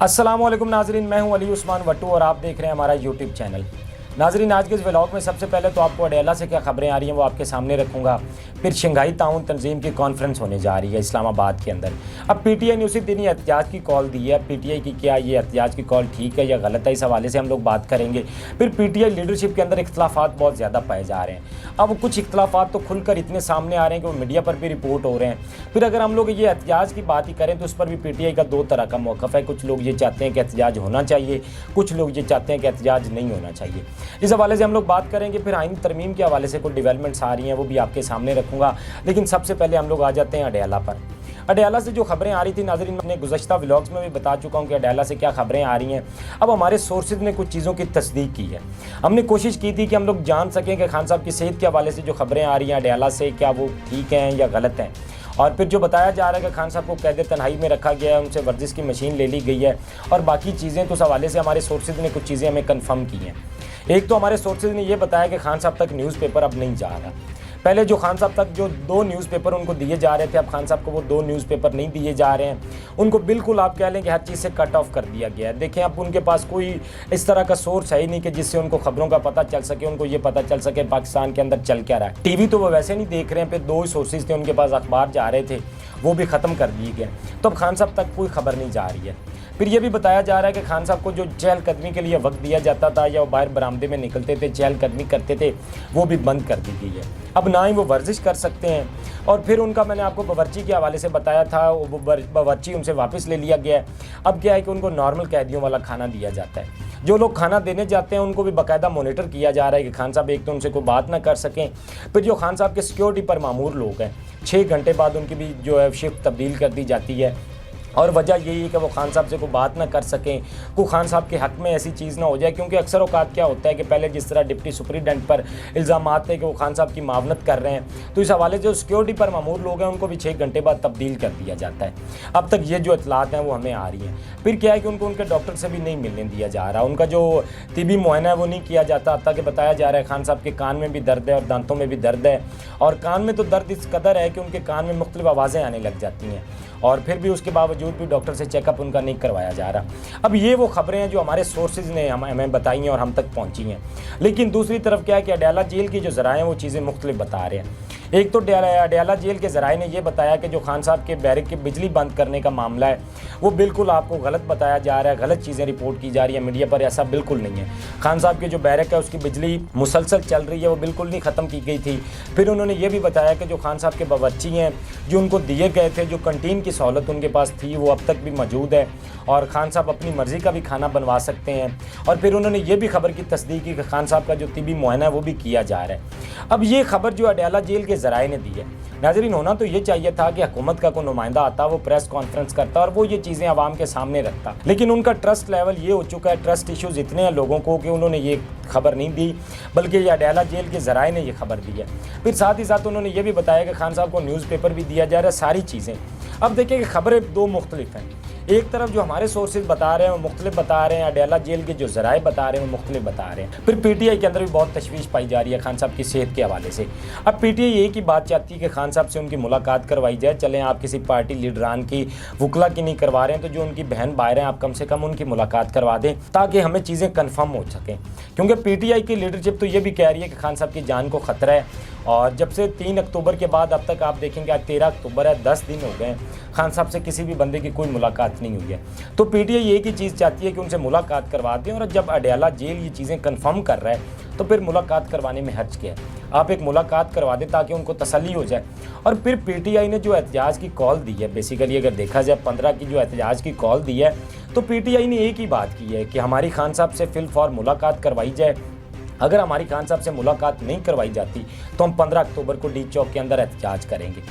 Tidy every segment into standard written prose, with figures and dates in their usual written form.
अस्सलामुअलैकुम नाजरीन, मैं हूं अली उस्मान वट्टू और आप देख रहे हैं हमारा यूट्यूब चैनल। नाजरीन, आज के इस व्लॉग में सबसे पहले तो आपको अडेला से क्या खबरें आ रही हैं वो आपके सामने रखूंगा। फिर शंघाई ताउन तंजीम की कॉन्फ्रेंस होने जा रही है इस्लामाबाद के अंदर। अब पीटीआई ने उसी दिन ही एहतजाज की कॉल दी है। पीटीआई की क्या ये एहतजाज की कॉल ठीक है या गलत है, इस हवाले से हम लोग बात करेंगे। फिर पीटीआई लीडरशिप के अंदर इख्तलाफात बहुत ज़्यादा पाए जा रहे हैं। अब कुछ इख्तलाफात तो खुलकर इतने सामने आ रहे हैं कि वो मीडिया पर भी रिपोर्ट हो रहे हैं। फिर अगर हम लोग ये एहतजाज की बात ही करें तो उस पर भी पीटीआई का दो तरह का मौक़िफ़ है। कुछ लोग ये चाहते हैं कि एहतजाज होना चाहिए, कुछ लोग ये चाहते हैं कि एहतजाज नहीं होना चाहिए। इस हवाले से हम लोग बात करेंगे। फिर आईनी तरमीम के हवाले से कुछ डेवलपमेंट्स आ रही हैं वो भी आपके सामने रखूंगा। लेकिन सबसे पहले हम लोग आ जाते हैं अडेला पर। अडेला से जो खबरें आ रही थी नाज़रीन, मैंने गुज़श्ता व्लॉग्स में भी बता चुका हूं कि अडेला से क्या खबरें आ रही हैं। अब हमारे सोर्सेज ने कुछ चीज़ों की तस्दीक की है। हमने कोशिश की थी कि हम लोग जान सकें कि खान साहब की सेहत के हवाले से जो खबरें आ रही हैं अडेला से, क्या वो ठीक हैं या गलत हैं। और फिर जो बताया जा रहा है कि खान साहब को कैद तन्हाई में रखा गया है, उनसे वर्जिश की मशीन ले ली गई है और बाकी चीज़ें, तो उस हवाले से हमारे सोर्सेज ने कुछ चीज़ें हमें कन्फर्म की हैं। एक तो हमारे सोर्सेज ने यह बताया कि खान साहब तक न्यूज़पेपर अब नहीं जा रहा। पहले जो खान साहब तक जो 2 न्यूज़पेपर उनको दिए जा रहे थे, अब खान साहब को वो 2 न्यूज़पेपर नहीं दिए जा रहे हैं। उनको बिल्कुल आप कह लें कि हर चीज़ से कट ऑफ कर दिया गया है। देखें, अब उनके पास कोई इस तरह का सोर्स है ही नहीं कि जिससे उनको खबरों का पता चल सके, उनको ये पता चल सके पाकिस्तान के अंदर चल क्या रहा है। टीवी तो वो वैसे नहीं देख रहे हैं। फिर 2 ही सोर्सेज थे उनके पास, अखबार जा रहे थे, वो भी ख़त्म कर दिए गए। तो अब खान साहब तक कोई खबर नहीं जा रही है। फिर ये भी बताया जा रहा है कि खान साहब को जो चहलकदमी के लिए वक्त दिया जाता था या वो बाहर बरामदे में निकलते थे, चहलकदमी करते थे, वो भी बंद कर दी गई है। अब ना ही वो वर्जिश कर सकते हैं। और फिर उनका, मैंने आपको बावर्ची के हवाले से बताया था, वो बावर्ची उनसे वापस ले लिया गया है। अब क्या है कि उनको नॉर्मल कैदियों वाला खाना दिया जाता है। जो लोग खाना देने जाते हैं उनको भी बाकायदा मॉनिटर किया जा रहा है कि खान साहब एक तो उनसे कोई बात ना कर सकें। फिर जो खान साहब के सिक्योरिटी पर मामूर लोग हैं, 6 घंटे बाद उनकी भी जो है शिफ्ट तब्दील कर दी जाती है। और वजह यही है कि वो खान साहब से कोई बात ना कर सकें, कोई खान साहब के हक़ में ऐसी चीज़ ना हो जाए। क्योंकि अक्सर औकात क्या होता है कि पहले जिस तरह डिप्टी सुपरिटेंडेंट पर इल्ज़ाम आते हैं कि वो खान साहब की मावनत कर रहे हैं, तो इस हवाले से जो सिक्योरिटी पर मामूर लोग हैं उनको भी 6 घंटे बाद तब्दील कर दिया जाता है। अब तक ये जो इतलात हैं वो हमें आ रही हैं। फिर क्या है कि उनको उनके डॉक्टर से भी नहीं मिलने दिया जा रहा, उनका जो तिबी मुआयना है वो नहीं किया जाता। अब तक बताया जा रहा है खान साहब के कान में भी दर्द है और दांतों में भी दर्द है। और कान में तो दर्द इस कदर है कि उनके कान में मुख्तलिफ आवाज़ें आने लग जाती हैं और फिर भी उसके बावजूद भी डॉक्टर से चेकअप उनका नहीं करवाया जा रहा। अब ये वो खबरें हैं जो हमारे सोर्सेज ने हमें बताई हैं और हम तक पहुंची हैं। लेकिन दूसरी तरफ क्या है कि अडेला जेल की जो ज़राए हैं वो चीज़ें मुख्तलिफ बता रहे हैं। एक तो अडेला जेल के ज़राए ने यह बताया कि जो खान साहब के बैरक की बिजली बंद करने का मामला है वो बिल्कुल आपको गलत बताया जा रहा है, गलत चीज़ें रिपोर्ट की जा रही है मीडिया पर। ऐसा बिल्कुल नहीं है। खान साहब के जो बैरक है उसकी बिजली मुसलसल चल रही है, वो बिल्कुल नहीं ख़त्म की गई थी। फिर उन्होंने ये भी बताया कि जो खान साहब के बावर्ची हैं जो उनको दिए गए थे, जो कंटीन की सहूलत उनके पास थी, वो अब तक भी मौजूद है और खान साहब अपनी मर्ज़ी का भी खाना बनवा सकते हैं। और फिर उन्होंने ये भी खबर की तस्दीक की कि खान साहब का जो तिबी मुआयना है वो भी किया जा रहा है। अब ये खबर जो अडेला जेल के ज़राए ने दी है नाज़रीन, होना तो ये चाहिए था कि हुकूमत का कोई नुमाइंदा आता, वो प्रेस कॉन्फ्रेंस करता और वो ये चीज़ें आवाम के सामने रखता। लेकिन उनका ट्रस्ट लेवल ये हो चुका है, ट्रस्ट इश्यूज़ इतने हैं लोगों को कि उन्होंने ये खबर नहीं दी, बल्कि ये अडेला जेल के ज़राए ने ये खबर दी है। फिर साथ ही साथ उन्होंने ये भी बताया कि खान साहब को न्यूज़पेपर भी दिया जा रहा है, सारी चीज़ें। अब देखिए कि खबरें 2 मुख्तलिफ हैं। एक तरफ जो हमारे सोर्सेज बता रहे हैं वो मुख्तलिफ बता रहे हैं, अडेला जेल के जो ज़राए बता रहे हैं वो मुख्तलिफ बता रहे हैं। फिर पीटीआई के अंदर भी बहुत तशवीश पाई जा रही है खान साहब की सेहत के हवाले से। अब पीटीआई एक ही बात चाहती है कि खान साहब से उनकी मुलाकात करवाई जाए। चलें, आप किसी पार्टी लीडरान की, वकला की नहीं करवा रहे हैं तो जो उनकी बहन बाहर हैं आप कम से कम उनकी मुलाकात करवा दें ताकि हमें चीज़ें कन्फर्म हो सकें। क्योंकि पीटीआई की लीडरशिप तो ये भी कह रही है कि खान साहब की जान को ख़तरा है। और जब से 3 अक्टूबर के बाद अब तक आप देखेंगे, आज 13 अक्टूबर है, 10 दिन हो गए खान साहब से किसी भी बंदे की कोई मुलाकात नहीं हुई है। तो पीटीआई एक ही चीज़ चाहती है कि उनसे मुलाकात करवा दें। और जब अडेला जेल ये चीज़ें कन्फर्म कर रहा है तो फिर मुलाकात करवाने में हर्ज क्या है। आप एक मुलाकात करवा दें ताकि उनको तसल्ली हो जाए। और फिर पीटीआई ने जो एहतजाज की कॉल दी है, बेसिकली अगर देखा जाए 15 की जो एहतजाज की कॉल दी है, तो पीटीआई ने एक ही बात की है कि हमारी खान साहब से फिल फॉर मुलाकात करवाई जाए। अगर हमारी खान साहब से मुलाकात नहीं करवाई जाती तो हम 15 अक्टूबर को डी चौक के अंदर एहतजाज करेंगे।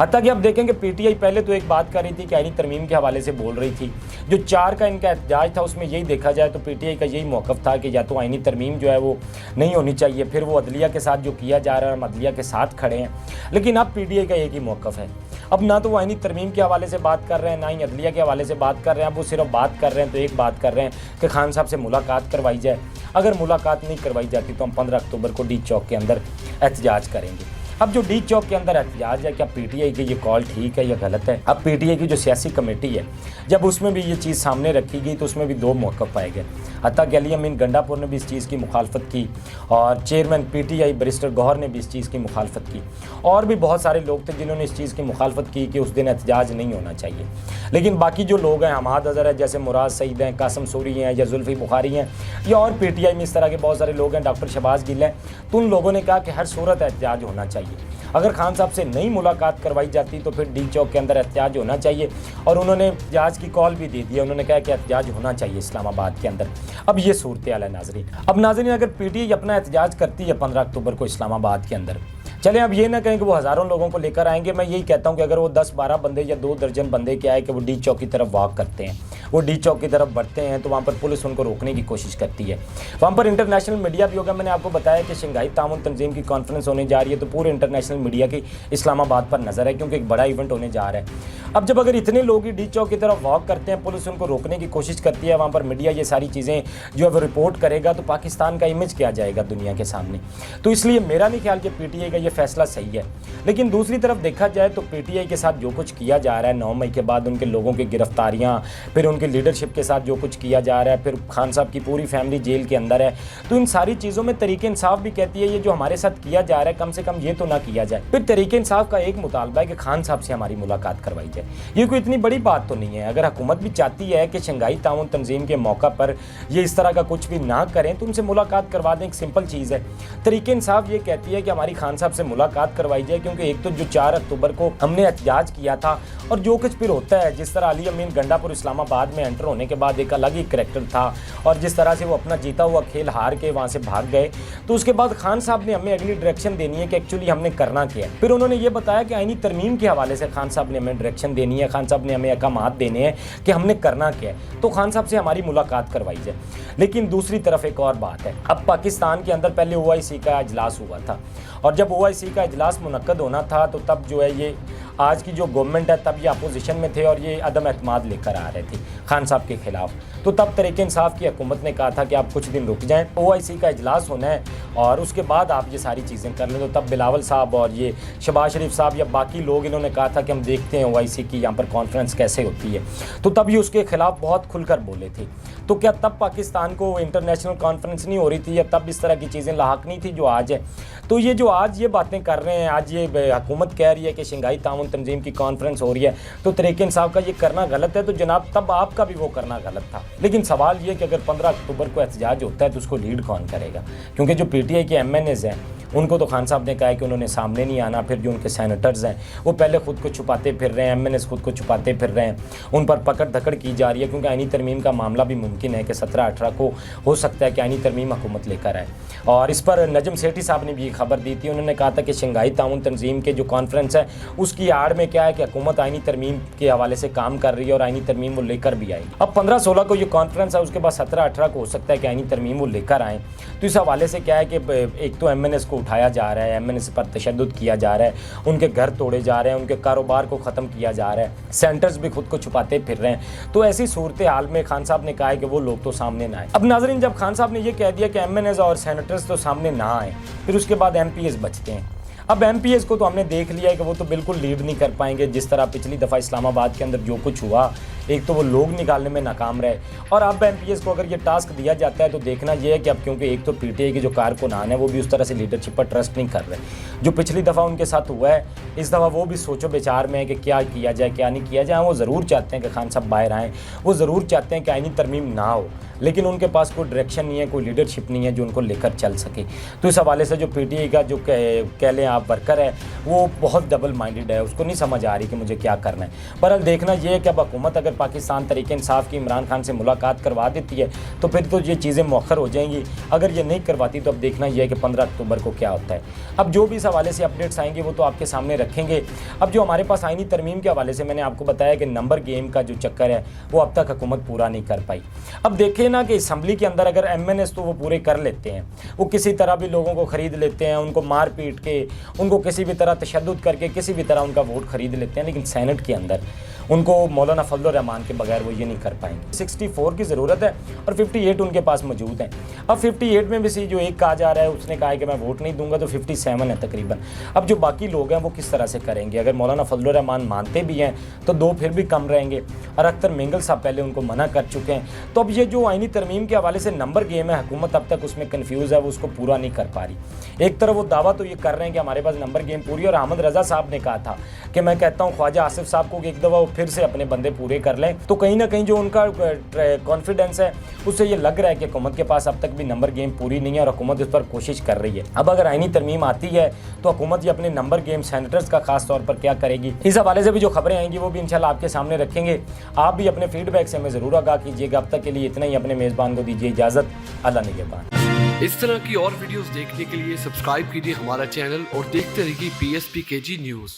हत्ता कि अब देखेंगे पीटीआई पहले तो एक बात कर रही थी कि आईनी तरमीम के हवाले से बोल रही थी। जो 4 का इनका एहतजाज था उसमें यही देखा जाए तो पीटीआई का यही मौक़िफ़ था कि या तो आईनी तरमीम जो है वो नहीं होनी चाहिए। फिर वो अदलिया के साथ जो किया जा रहा है, हम अदलिया के साथ खड़े हैं। लेकिन अब पीटीआई का एक ही मौक़िफ़ है। अब ना तो वो आईनी तरमीम के हवाले से बात कर रहे हैं, ना ही अदलिया के हवाले से बात कर रहे हैं। अब वो सिर्फ बात कर रहे हैं तो एक बात कर रहे हैं कि खान साहब से मुलाकात करवाई जाए। अगर मुलाकात नहीं करवाई जाती तो हम 15 अक्टूबर को डी चौक के अंदर एहतजाज करेंगे। अब जो डी चौक के अंदर एहतजाज है, क्या पीटीआई की ये कॉल ठीक है या गलत है? अब पीटीआई की जो सियासी कमेटी है, जब उसमें भी ये चीज़ सामने रखी गई तो उसमें भी दो मौक़िफ़ पाए गए। हत्ता कि अली अमीन गंडापुर ने भी इस चीज़ की मुखालफत की और चेयरमैन पीटीआई बैरिस्टर गौहर ने भी इस चीज़ की मुखालफत की, और भी बहुत सारे लोग थे जिन्होंने इस चीज़ की मुखालफत की कि उस दिन एहतजाज नहीं होना चाहिए। लेकिन बाकी जो लोग हैं, हमाद अज़हर है, जैसे मुराद सईद हैं, कासम सूरी हैं या जुल्फ़ी बुखारी हैं, या और पीटीआई में इस तरह के बहुत सारे लोग हैं, डॉक्टर शहबाज गिल हैं, तो उन लोगों ने कहा कि हर सूरत एहतजाज होना चाहिए। अगर खान साहब से नई मुलाकात करवाई जाती तो फिर डी चौक के अंदर एहतजाज होना चाहिए, और उन्होंने एहतजाज की कॉल भी दे दी है। उन्होंने कहा कि एहतजाज होना चाहिए इस्लामाबाद के अंदर। अब ये सूरत हाल है नाज़रीन। अब नाज़रीन, अगर पीटीआई अपना एहतजाज करती है 15 अक्टूबर को इस्लामाबाद के अंदर, चलें अब ये ना कहें कि वो हज़ारों लोगों को लेकर आएंगे। मैं यही कहता हूँ कि अगर वो 10-12 बंदे या 2 दर्जन बंदे क्या है कि वो डी चौक की तरफ वॉक करते हैं, वो डी चौक की तरफ बढ़ते हैं, तो वहाँ पर पुलिस उनको रोकने की कोशिश करती है। वहाँ पर इंटरनेशनल मीडिया भी होगा। मैंने आपको बताया कि शंघाई ताउन तंजीम की कॉन्फ्रेंस होने जा रही है, तो पूरे इंटरनेशनल मीडिया की इस्लामाबाद पर नज़र है, क्योंकि एक बड़ा इवेंट होने जा रहा है। अब जब अगर इतने लोग ही डी चौक की तरफ वॉक करते हैं, पुलिस उनको रोकने की कोशिश करती है, वहाँ पर मीडिया ये सारी चीज़ें जो है वो रिपोर्ट करेगा, तो पाकिस्तान का इमेज क्या जाएगा दुनिया के सामने। तो इसलिए मेरा नहीं ख्याल कि पीटीआई का ये फैसला सही है। लेकिन दूसरी तरफ देखा जाए तो पीटीआई के साथ जो कुछ किया जा रहा है, 9 मई के बाद उनके लोगों की गिरफ्तारियाँ, फिर उनके लीडरशिप के साथ जो कुछ किया जा रहा है, फिर खान साहब की पूरी फैमिली जेल के अंदर है, तो इन सारी चीज़ों में तरीके इंसाफ भी कहती है ये जो हमारे साथ किया जा रहा है कम से कम ये तो ना किया जाए। फिर तरीके इंसाफ का एक मुतालबा है कि खान साहब से हमारी मुलाकात करवाई जाए। ये कोई इतनी बड़ी बात तो नहीं है। अगर हुकूमत भी चाहती है कि शंघाई ताउन तंजीम के मौका पर ये इस तरह का कुछ भी ना करें, तो उनसे मुलाकात करवा दें। एक सिंपल चीज़ है। तरीके इंसाफ ये कहती है कि हमारी खान साहब से मुलाकात करवाई जाए, क्योंकि एक तो जो 4 अक्टूबर को हमने एहतजाज किया था, और जो कुछ फिर होता है, जिस तरह अली अमीन गंडापुर इस्लामाबाद में एंटर होने के बाद एक अलग ही करैक्टर था, और जिस तरह से वो अपना जीता हुआ खेल हार के वहाँ से भाग गए, तो उसके बाद खान साहब ने हमें अगली डायरेक्शन देनी है कि एक्चुअली हमने करना क्या है। फिर उन्होंने ये बताया कि आईनी तरमीम के हवाले से खान साहब ने हमें डायरेक्शन देनी है, खान साहब ने हमें अहकामात देने हैं कि हमने करना क्या है, तो खान साहब से हमारी मुलाकात करवाई जाए। लेकिन दूसरी तरफ एक और बात है। अब पाकिस्तान के अंदर पहले OIC का इजलास हुआ था, और जब OIC का इजलास मुनक्कद होना था, तो तब जो है ये आज की जो गवर्नमेंट है, तब ये अपोजिशन में थे और ये अदम एतमाद लेकर आ रहे थे खान साहब के खिलाफ। तो तब तरीके इंसाफ की हुकूमत ने कहा था कि आप कुछ दिन रुक जाएं, OIC का इजलास होना है और उसके बाद आप ये सारी चीज़ें कर लें। तो तब बिलावल साहब और ये शहबाज शरीफ साहब या बाकी लोग, इन्होंने कहा था कि हम देखते हैं OIC की यहाँ पर कॉन्फ्रेंस कैसे होती है। तो तब ये उसके खिलाफ बहुत खुलकर बोले थे। तो क्या तब पाकिस्तान को इंटरनेशनल कॉन्फ्रेंस नहीं हो रही थी, या तब इस तरह की चीज़ें लाहक नहीं थी जो आज है? तो ये जो आज ये बातें कर रहे हैं, आज ये हुकूमत कह रही है कि शंघाई ताउन तंजीम की कॉन्फ्रेंस हो रही है, तो तरीके इंसाफ का ये करना गलत है, तो जनाब तब आपका भी वो करना गलत था। लेकिन सवाल ये कि अगर 15 अक्टूबर को एहतजाज होता है तो उसको लीड कौन करेगा? क्योंकि जो PTI के MNAs हैं, उनको तो खान साहब ने कहा है कि उन्होंने सामने नहीं आना। फिर जो उनके सेनेटर्स हैं, वो पहले खुद को छुपाते फिर रहे हैं, MNAs खुद को छुपाते फिर रहे हैं, उन पर पकड़ धकड़ की जा रही है, क्योंकि आईनी तरमीम का मामला भी मुमकिन है कि 17-18 को हो सकता है कि आईनी तरमीम हुकूमत लेकर आए। और इस पर नजम सेठी साहब ने भी खबर दी थी। उन्होंने कहा था कि शंघाई ताउन तंजीम के जो कॉन्फ्रेंस है, उसकी आड़ में क्या है कि हुकूमत आईनी तरमीम के हवाले से काम कर रही है, और आईनी तरमीम वो लेकर भी आएगी। अब 15-16 को ये कॉन्फ्रेंस है, उसके बाद 17-18 को हो सकता है कि आईनी तरमीम वो लेकर आएँ। तो इस हवाले से क्या है कि एक तो MNAs को उठाया जा रहा है, MNAs पर तशद्दुद किया जा रहा है, उनके घर तोड़े जा रहे हैं, उनके कारोबार को ख़त्म किया जा रहा है, सेंटर्स भी खुद को छुपाते फिर रहे हैं। तो ऐसी सूरत हाल में खान साहब ने कहा है कि वो लोग तो सामने ना आए। अब नाज़रीन, जब खान साहब ने ये कह दिया कि MNAs और सेनेटर्स तो सामने ना आए, फिर उसके बाद MPAs बचते हैं। अब MPAs को तो हमने देख लिया है कि वो तो बिल्कुल लीड नहीं कर पाएंगे। जिस तरह पिछली दफ़ा इस्लामाबाद के अंदर जो कुछ हुआ, एक तो वो लोग निकालने में नाकाम रहे, और अब MPAs को अगर ये टास्क दिया जाता है तो देखना ये है कि अब क्योंकि एक तो PTI के जो कारकुनान है वो भी उस तरह से लीडरशिप पर ट्रस्ट नहीं कर रहे। जो पिछली दफ़ा उनके साथ हुआ है, इस दफ़ा वो भी सोचो विचार में है कि क्या किया जाए क्या नहीं किया जाए। वो ज़रूर चाहते हैं कि खान साहब बाहर आएँ, वो ज़रूर चाहते हैं कि आईनी तरमीम ना हो, लेकिन उनके पास कोई डायरेक्शन नहीं है, कोई लीडरशिप नहीं है जो उनको लेकर चल सके। तो इस हवाले से जो PTI का जो कह लें आप वर्कर है, वो बहुत डबल माइंडेड है, उसको नहीं समझ आ रही कि मुझे क्या करना है। बहरहाल देखना ये है कि अब हुकूमत अगर पाकिस्तान तरीके इंसाफ की इमरान खान से मुलाकात करवा देती है तो फिर तो ये चीज़ें मौखर हो जाएंगी। अगर ये नहीं करवाती तो अब देखना यह है कि 15 अक्टूबर को क्या होता है। अब जो भी इस हवाले से अपडेट्स आएंगे वो तो आपके सामने रखेंगे। अब जो हमारे पास आईनी तरमीम के हवाले से मैंने आपको बताया कि नंबर गेम का जो चक्कर है वो अब तक हुकूमत पूरा नहीं कर पाई। अब देखें ना कि असम्बली के अंदर अगर MNAs तो वो पूरे कर लेते हैं, वो किसी तरह भी लोगों को ख़रीद लेते हैं, उनको मार पीट के, उनको किसी भी तरह तशद्दुद करके किसी भी तरह उनका वोट ख़रीद लेते हैं। लेकिन सेनेट के अंदर उनको मौलाना फजल रहमान के बगैर वो ये नहीं कर पाएंगे। 64 की ज़रूरत है और 58 उनके पास मौजूद हैं। अब 58 में भी से जो एक कहा जा रहा है उसने कहा है कि मैं वोट नहीं दूंगा, तो 57 है तकरीबन। अब जो बाकी लोग हैं वो किस तरह से करेंगे? अगर मौलाना फजलुर रहमान मानते भी हैं तो 2 फिर भी कम रहेंगे और अख्तर मिंगल साहब पहले उनको मना कर चुके हैं। तो अब ये जो आईनी तरमीम के हवाले से नंबर गेम है, हुकूमत अब तक उसमें कन्फ्यूज़ है, वो उसको पूरा नहीं कर पा रही। एक तरफ वो दावा तो ये कर रहे हैं कि हमारे पास नंबर गेम पूरी, और अहमद रज़ा साहब ने कहा था कि मैं कहता हूँ ख्वाजा आसिफ साहब को कि एक दफ़ा वो फिर से अपने बंदे पूरे कर लें। तो कहीं ना कहीं जो उनका कॉन्फिडेंस है उससे ये लग रहा है कि हुकूमत के पास अब तक भी नंबर गेम पूरी नहीं है और हुकूमत इस पर कोशिश कर रही है। अब अगर आईनी तरमीम आती है तो हुकूमत ये अपने नंबर गेम सेनेटर्स का खास तौर पर क्या करेगी, इस हवाले से भी जो खबरें आएंगी वो भी इंशाल्लाह आपके सामने रखेंगे। आप भी अपने फीडबैक से हमें ज़रूर आगाह कीजिएगा। अब तक के लिए इतना ही। अपने मेज़बान को दीजिए इजाज़त। अल्लाह निगहबान। इस तरह की और वीडियोस देखने के लिए सब्सक्राइब कीजिए हमारा चैनल और देखते रहिए PSPKG न्यूज़।